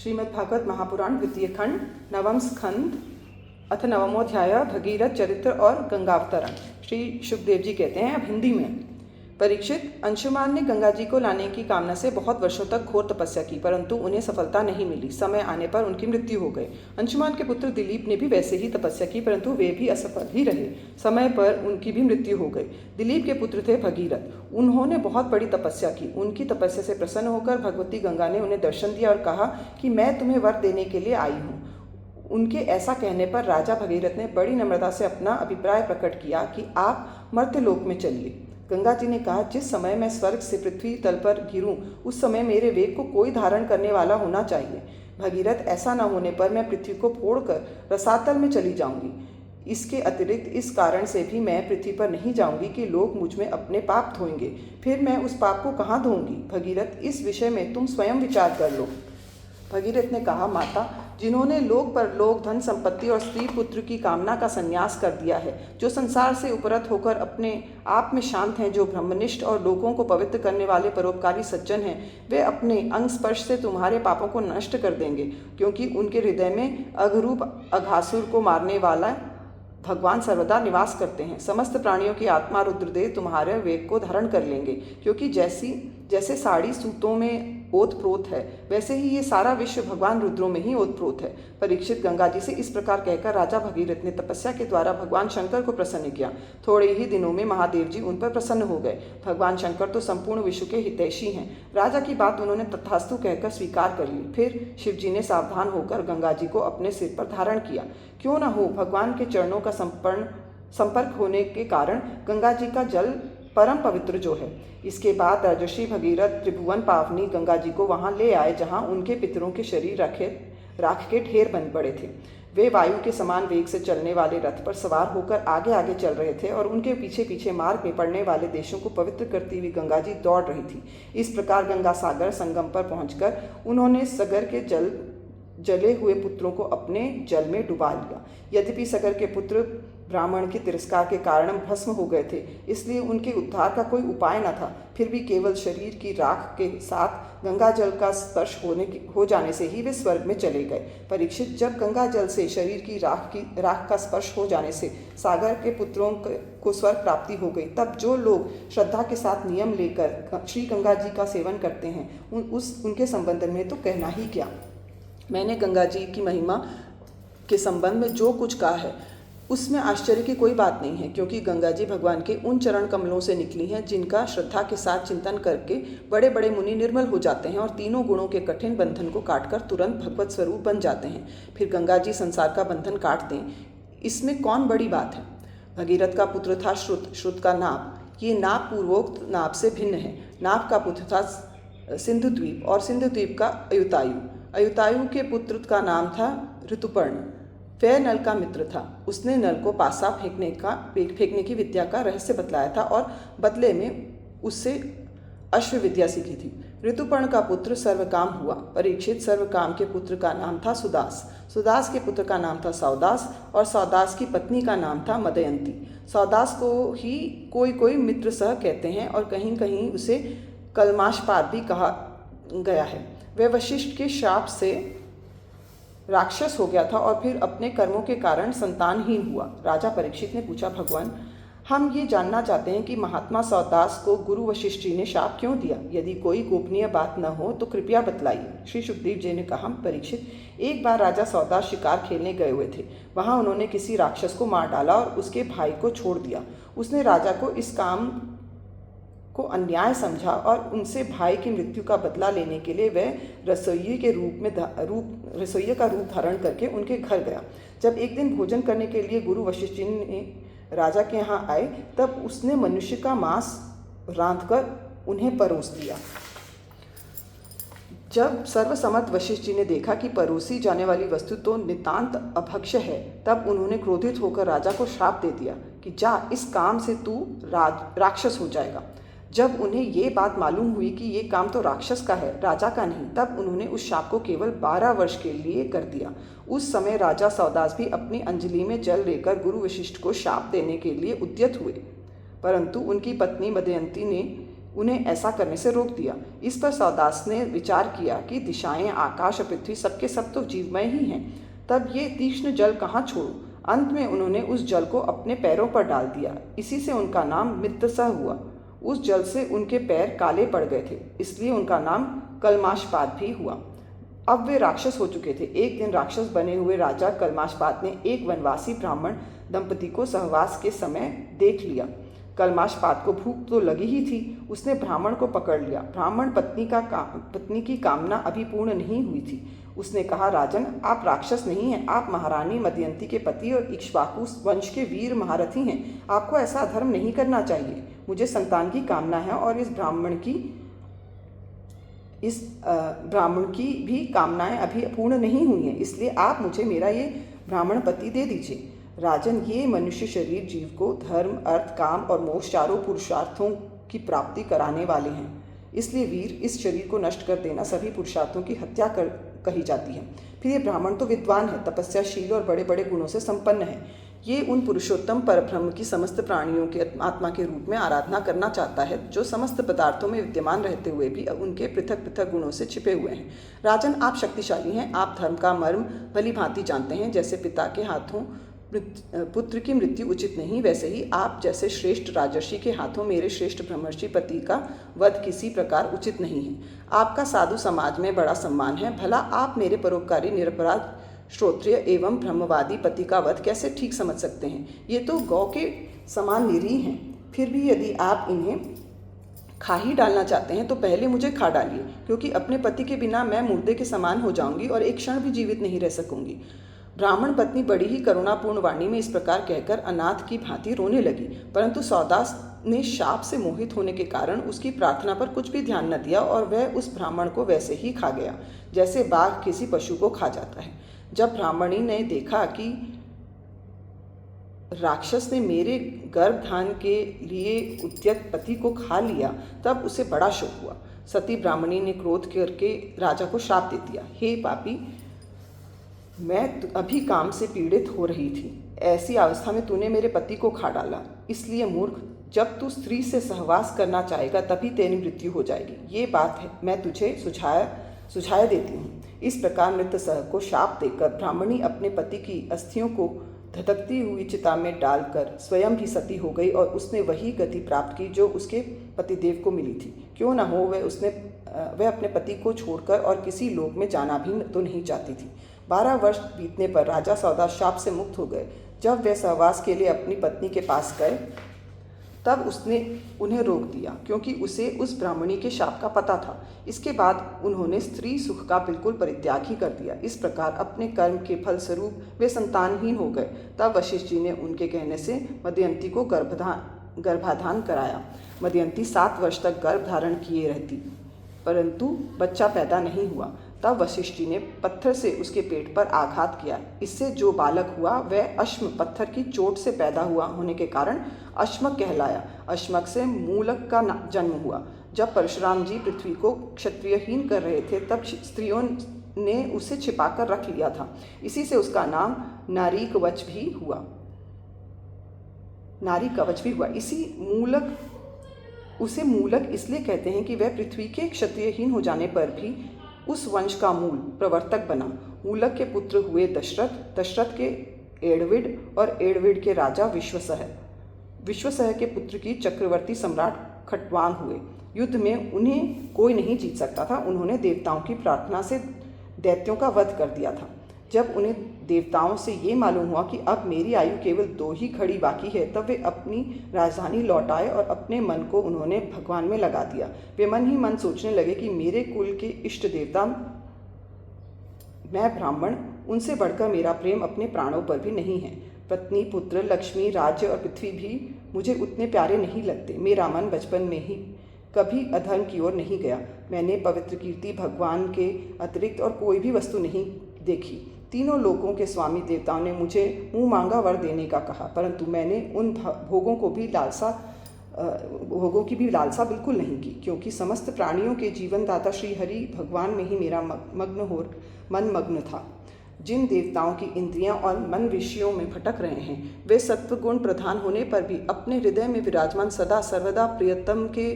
श्रीमद्भागवत महापुराण द्वितीय खंड नवम स्कंद अथ नवमोध्याय भगीरथ चरित्र और गंगावतरण। श्री शुकदेव जी कहते हैं अब हिंदी में, परीक्षित, अंशुमान ने गंगा जी को लाने की कामना से बहुत वर्षों तक घोर तपस्या की, परंतु उन्हें सफलता नहीं मिली। समय आने पर उनकी मृत्यु हो गई। अंशुमान के पुत्र दिलीप ने भी वैसे ही तपस्या की, परंतु वे भी असफल ही रहे। समय पर उनकी भी मृत्यु हो गई। दिलीप के पुत्र थे भगीरथ। उन्होंने बहुत बड़ी तपस्या की। उनकी तपस्या से प्रसन्न होकर भगवती गंगा ने उन्हें दर्शन दिया और कहा कि मैं तुम्हें वर देने के लिए आई हूँ। उनके ऐसा कहने पर राजा भगीरथ ने बड़ी नम्रता से अपना अभिप्राय प्रकट किया कि आप मर्त्यलोक में चलिए। गंगा जी ने कहा, जिस समय मैं स्वर्ग से पृथ्वी तल पर गिरूं, उस समय मेरे वेग को कोई धारण करने वाला होना चाहिए। भगीरथ, ऐसा न होने पर मैं पृथ्वी को फोड़कर रसातल में चली जाऊंगी। इसके अतिरिक्त इस कारण से भी मैं पृथ्वी पर नहीं जाऊंगी कि लोग मुझ में अपने पाप धोएंगे। फिर मैं उस पाप को कहाँ धोऊंगी? भगीरथ, इस विषय में तुम स्वयं विचार कर लो। भगीरथ ने कहा, माता, जिन्होंने लोक परलोक, धन संपत्ति और स्त्री पुत्र की कामना का संन्यास कर दिया है, जो संसार से उपरत होकर अपने आप में शांत हैं, जो ब्रह्मनिष्ठ और लोगों को पवित्र करने वाले परोपकारी सज्जन हैं, वे अपने अंग स्पर्श से तुम्हारे पापों को नष्ट कर देंगे, क्योंकि उनके हृदय में अघरूप अघासुर को मारने वाला भगवान सर्वदा निवास करते हैं। समस्त प्राणियों की आत्मा रुद्रदेव तुम्हारे वेग को धारण कर लेंगे, क्योंकि जैसे साड़ी सूतों में ओतप्रोत है, वैसे ही ये सारा विश्व भगवान रुद्रों में ही ओतप्रोत है। परीक्षित, गंगा जी से इस प्रकार कहकर राजा भगीरथ ने तपस्या के द्वारा भगवान शंकर को प्रसन्न किया। थोड़े ही दिनों में महादेव जी उन पर प्रसन्न हो गए। भगवान शंकर तो संपूर्ण विश्व के हितैषी हैं। राजा की बात उन्होंने तथास्तु कहकर स्वीकार कर ली। फिर शिव जी ने सावधान होकर गंगा जी को अपने सिर पर धारण किया। क्यों न हो, भगवान के चरणों का संपर्क होने के कारण गंगा जी का जल परम पवित्र जो है। इसके बाद राजर्षि भगीरथ त्रिभुवन पावनी गंगा जी को वहां ले आए, जहां उनके पितरों के शरीर राख के ढेर बन पड़े थे। वे वायु के समान वेग से चलने वाले रथ पर सवार होकर आगे आगे चल रहे थे और उनके पीछे पीछे मार्ग में पड़ने वाले देशों को पवित्र करती हुई गंगा जी दौड़ रही थी। इस प्रकार गंगा सागर संगम पर पहुंचकर उन्होंने सगर के जले हुए पुत्रों को अपने जल में डुबा लिया। यद्यपि सगर के पुत्र ब्राह्मण के तिरस्कार के कारण भस्म हो गए थे, इसलिए उनके उद्धार का कोई उपाय न था। फिर भी केवल शरीर की राख के साथ गंगा जल का स्पर्श हो जाने से ही वे स्वर्ग में चले गए। परीक्षित, जब गंगा जल से शरीर की राख का स्पर्श हो जाने से सागर के पुत्रों को स्वर्ग प्राप्ति हो गई, तब जो लोग श्रद्धा के साथ नियम लेकर श्री गंगा जी का सेवन करते हैं, उनके संबंध में तो कहना ही क्या। मैंने गंगा जी की महिमा के संबंध में जो कुछ कहा है उसमें आश्चर्य की कोई बात नहीं है, क्योंकि गंगा जी भगवान के उन चरण कमलों से निकली हैं जिनका श्रद्धा के साथ चिंतन करके बड़े बड़े मुनि निर्मल हो जाते हैं और तीनों गुणों के कठिन बंधन को काटकर तुरंत भगवत स्वरूप बन जाते हैं। फिर गंगा जी संसार का बंधन काट दें, इसमें कौन बड़ी बात है। भगीरथ का पुत्र था श्रुत, श्रुत का नाप। ये नाप पूर्वोक्त नाप से भिन्न है। नाप का पुत्र था सिंधु द्वीप और सिंधु द्वीप का अयुतायु। अयुतायु के पुत्र का नाम था ऋतुपर्ण। वह नल का मित्र था। उसने नल को पासा फेंकने की विद्या का रहस्य बतलाया था और बदले में उससे अश्व विद्या सीखी थी। ऋतुपर्ण का पुत्र सर्वकाम हुआ। परीक्षित, सर्वकाम के पुत्र का नाम था सुदास। सुदास के पुत्र का नाम था सौदास और सौदास की पत्नी का नाम था मदयंती। सौदास को ही कोई मित्र सह कहते हैं और कहीं कहीं उसे कलमाशपाद भी कहा गया है। वह वशिष्ठ के शाप से राक्षस हो गया था और फिर अपने कर्मों के कारण संतानहीन हुआ। राजा परीक्षित ने पूछा, भगवान, हम ये जानना चाहते हैं कि महात्मा सौदास को गुरु वशिष्ठ जी ने शाप क्यों दिया? यदि कोई गोपनीय बात न हो तो कृपया बतलाइए। श्री शुकदेव जी ने कहा, परीक्षित, एक बार राजा सौदास शिकार खेलने गए हुए थे। वहां उन्होंने किसी राक्षस को मार डाला और उसके भाई को छोड़ दिया। उसने राजा को इस काम को अन्याय समझा और उनसे भाई की मृत्यु का बदला लेने के लिए वह रसोइये का रूप धारण करके उनके घर गया। जब एक दिन भोजन करने के लिए गुरु वशिष्ठ जी ने राजा के यहाँ आए, तब उसने मनुष्य का मांस रांधकर उन्हें परोस दिया। जब सर्वसम्मत वशिष्ठ जी ने देखा कि परोसी जाने वाली वस्तु तो नितांत अभक्ष्य है, तब उन्होंने क्रोधित होकर राजा को श्राप दे दिया कि जा, इस काम से तू राक्षस हो जाएगा। जब उन्हें ये बात मालूम हुई कि ये काम तो राक्षस का है, राजा का नहीं, तब उन्होंने उस शाप को केवल 12 वर्ष के लिए कर दिया। उस समय राजा सौदास भी अपनी अंजलि में जल लेकर गुरु वशिष्ठ को शाप देने के लिए उद्यत हुए, परंतु उनकी पत्नी मदयंती ने उन्हें ऐसा करने से रोक दिया। इस पर सौदास ने विचार किया कि दिशाएं, आकाश और पृथ्वी सबके सब तो जीवमय ही हैं, तब ये तीक्ष्ण जल कहाँ छोड़ूं। अंत में उन्होंने उस जल को अपने पैरों पर डाल दिया। इसी से उनका नाम मित्रसह हुआ। उस जल से उनके पैर काले पड़ गए थे, इसलिए उनका नाम कल्माशपात भी हुआ। अब वे राक्षस हो चुके थे। एक दिन राक्षस बने हुए राजा कल्माशपात ने एक वनवासी ब्राह्मण दंपति को सहवास के समय देख लिया। कल्माशपात को भूख तो लगी ही थी। उसने ब्राह्मण को पकड़ लिया। ब्राह्मण पत्नी की कामना अभी पूर्ण नहीं हुई थी। उसने कहा, राजन, आप राक्षस नहीं हैं, आप महारानी मदयंती के पति और इक्ष्वाकु वंश के वीर महारथी हैं। आपको ऐसा अधर्म नहीं करना चाहिए। मुझे संतान की कामना है और इस ब्राह्मण की भी कामनाएं अभी पूर्ण नहीं हुई हैं, इसलिए आप मुझे मेरा ये ब्राह्मण पति दे दीजिए। राजन, ये मनुष्य शरीर जीव को धर्म, अर्थ, काम और मोक्ष चारों पुरुषार्थों की प्राप्ति कराने वाले हैं। इसलिए वीर, इस शरीर को नष्ट कर देना सभी पुरुषार्थों की हत्या कही जाती है। फिर ये ब्राह्मण तो विद्वान है, तपस्याशील और बड़े बड़े गुणों से संपन्न है। ये उन पुरुषोत्तम परब्रह्म की समस्त प्राणियों के आत्मा के रूप में आराधना करना चाहता है, जो समस्त पदार्थों में विद्यमान रहते हुए भी उनके पृथक पृथक गुणों से छिपे हुए हैं। राजन, आप शक्तिशाली हैं, आप धर्म का मर्म भली भांति जानते हैं। जैसे पिता के हाथों पुत्र की मृत्यु उचित नहीं, वैसे ही आप जैसे श्रेष्ठ राजर्षि के हाथों मेरे श्रेष्ठ ब्रह्मर्षि पति का वध किसी प्रकार उचित नहीं है। आपका साधु समाज में बड़ा सम्मान है, भला आप मेरे परोपकारी निरपराध श्रोत्रिय एवं ब्रह्मवादी पति का वध कैसे ठीक समझ सकते हैं? ये तो गौ के समान निरीह हैं। फिर भी यदि आप इन्हें खा ही डालना चाहते हैं तो पहले मुझे खा डालिए, क्योंकि अपने पति के बिना मैं मुर्दे के समान हो जाऊंगी और एक क्षण भी जीवित नहीं रह सकूंगी। ब्राह्मण पत्नी बड़ी ही करुणापूर्ण वाणी में इस प्रकार कहकर अनाथ की भांति रोने लगी, परंतु सौदास ने शाप से मोहित होने के कारण उसकी प्रार्थना पर कुछ भी ध्यान न दिया और वह उस ब्राह्मण को वैसे ही खा गया जैसे बाघ किसी पशु को खा जाता है। जब ब्राह्मणी ने देखा कि राक्षस ने मेरे गर्भधान के लिए उद्यत पति को खा लिया, तब उसे बड़ा शोक हुआ। सती ब्राह्मणी ने क्रोध करके राजा को श्राप दे दिया, हे पापी, मैं अभी काम से पीड़ित हो रही थी, ऐसी अवस्था में तूने मेरे पति को खा डाला। इसलिए मूर्ख, जब तू स्त्री से सहवास करना चाहेगा तभी तेरी मृत्यु हो जाएगी। ये बात है, मैं तुझे सुझाया देती हूँ। इस प्रकार मृतसह को शाप देकर ब्राह्मणी अपने पति की अस्थियों को धधकती हुई चिता में डालकर स्वयं भी सती हो गई और उसने वही गति प्राप्त की जो उसके पतिदेव को मिली थी। क्यों न हो, वह अपने पति को छोड़कर और किसी लोक में जाना भी तो नहीं चाहती थी। 12 वर्ष बीतने पर राजा सौदास शाप से मुक्त हो गए। जब वे सहवास के लिए अपनी पत्नी के पास गए तब उसने उन्हें रोक दिया, क्योंकि उसे उस ब्राह्मणी के शाप का पता था। इसके बाद उन्होंने स्त्री सुख का बिल्कुल परित्याग ही कर दिया। इस प्रकार अपने कर्म के फलस्वरूप वे संतानहीन हो गए। तब वशिष्ठ जी ने उनके कहने से मदयंती को गर्भाधान कराया। मदयंती 7 वर्ष तक गर्भ धारण किए रहती, परंतु बच्चा पैदा नहीं हुआ। तब वशिष्ठ जी ने पत्थर से उसके पेट पर आघात किया। इससे जो बालक हुआ वह अश्म, पत्थर की चोट से पैदा हुआ होने के कारण अश्मक कहलाया। अश्मक से मूलक का जन्म हुआ। जब परशुराम जी पृथ्वी को क्षत्रियहीन कर रहे थे तब स्त्रियों ने उसे छिपाकर रख लिया था। इसी से उसका नाम नारी कवच भी हुआ। उसे मूलक इसलिए कहते हैं कि वह पृथ्वी के क्षत्रियहीन हो जाने पर भी उस वंश का मूल प्रवर्तक बना। मूलक के पुत्र हुए दशरथ, दशरथ के एडविड और एडविड के राजा विश्वसह। विश्वसह के पुत्र की चक्रवर्ती सम्राट खटवांग हुए। युद्ध में उन्हें कोई नहीं जीत सकता था। उन्होंने देवताओं की प्रार्थना से दैत्यों का वध कर दिया था। जब उन्हें देवताओं से ये मालूम हुआ कि अब मेरी आयु केवल 2 ही घड़ी बाकी है, तब वे अपनी राजधानी लौट आए और अपने मन को उन्होंने भगवान में लगा दिया। वे मन ही मन सोचने लगे कि मेरे कुल के इष्ट देवता मैं ब्राह्मण, उनसे बढ़कर मेरा प्रेम अपने प्राणों पर भी नहीं है। पत्नी, पुत्र, लक्ष्मी, राज्य और पृथ्वी भी मुझे उतने प्यारे नहीं लगते। मेरा मन बचपन में ही कभी अधर्म की ओर नहीं गया। मैंने पवित्र कीर्ति भगवान के अतिरिक्त और कोई भी वस्तु नहीं देखी। तीनों लोकों के स्वामी देवताओं ने मुझे मुंह मांगा वर देने का कहा, परंतु मैंने उन भोगों की भी लालसा बिल्कुल नहीं की, क्योंकि समस्त प्राणियों के जीवनदाता श्री हरि भगवान में ही मेरा मन मग्न था। जिन देवताओं की इंद्रियां और मन विषयों में भटक रहे हैं, वे सत्वगुण प्रधान होने पर भी अपने हृदय में विराजमान सदा सर्वदा प्रियतम के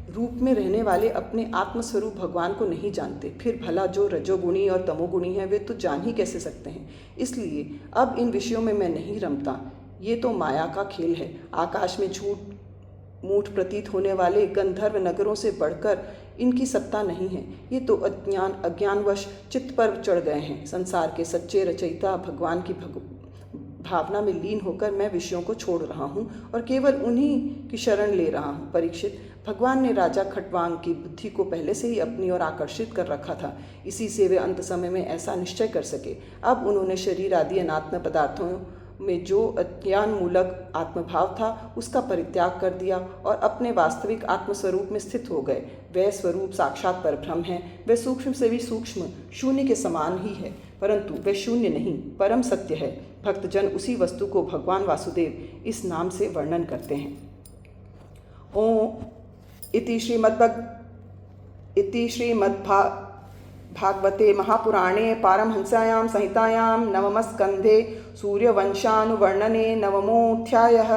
रूप में रहने वाले अपने आत्मस्वरूप भगवान को नहीं जानते, फिर भला जो रजोगुणी और तमोगुणी हैं वे तो जान ही कैसे सकते हैं। इसलिए अब इन विषयों में मैं नहीं रमता। ये तो माया का खेल है। आकाश में झूठ मूठ प्रतीत होने वाले गंधर्व नगरों से बढ़कर इनकी सत्ता नहीं है। ये तो अज्ञानवश चित्त पर चढ़ गए हैं। संसार के सच्चे रचयिता भगवान की भावना में लीन होकर मैं विषयों को छोड़ रहा हूँ और केवल उन्हीं की शरण ले रहा हूँ। परीक्षित, भगवान ने राजा खट्वांग की बुद्धि को पहले से ही अपनी ओर आकर्षित कर रखा था। इसी से वे अंत समय में ऐसा निश्चय कर सके। अब उन्होंने शरीर आदि अनात्म पदार्थों में जो अज्ञान मूलक आत्मभाव था उसका परित्याग कर दिया और अपने वास्तविक आत्मस्वरूप में स्थित हो गए। वह स्वरूप साक्षात परब्रह्म है। वह सूक्ष्म से भी सूक्ष्म शून्य के समान ही है, परंतु वह शून्य नहीं, परम सत्य है। भक्तजन उसी वस्तु को भगवान वासुदेव इस नाम से वर्णन करते हैं। ओम इति श्रीमद्भागवते महापुराणे पारमहंस्यां संहितायां नवमस्कन्धे सूर्यवंशानुवर्णने नवमोऽध्यायः।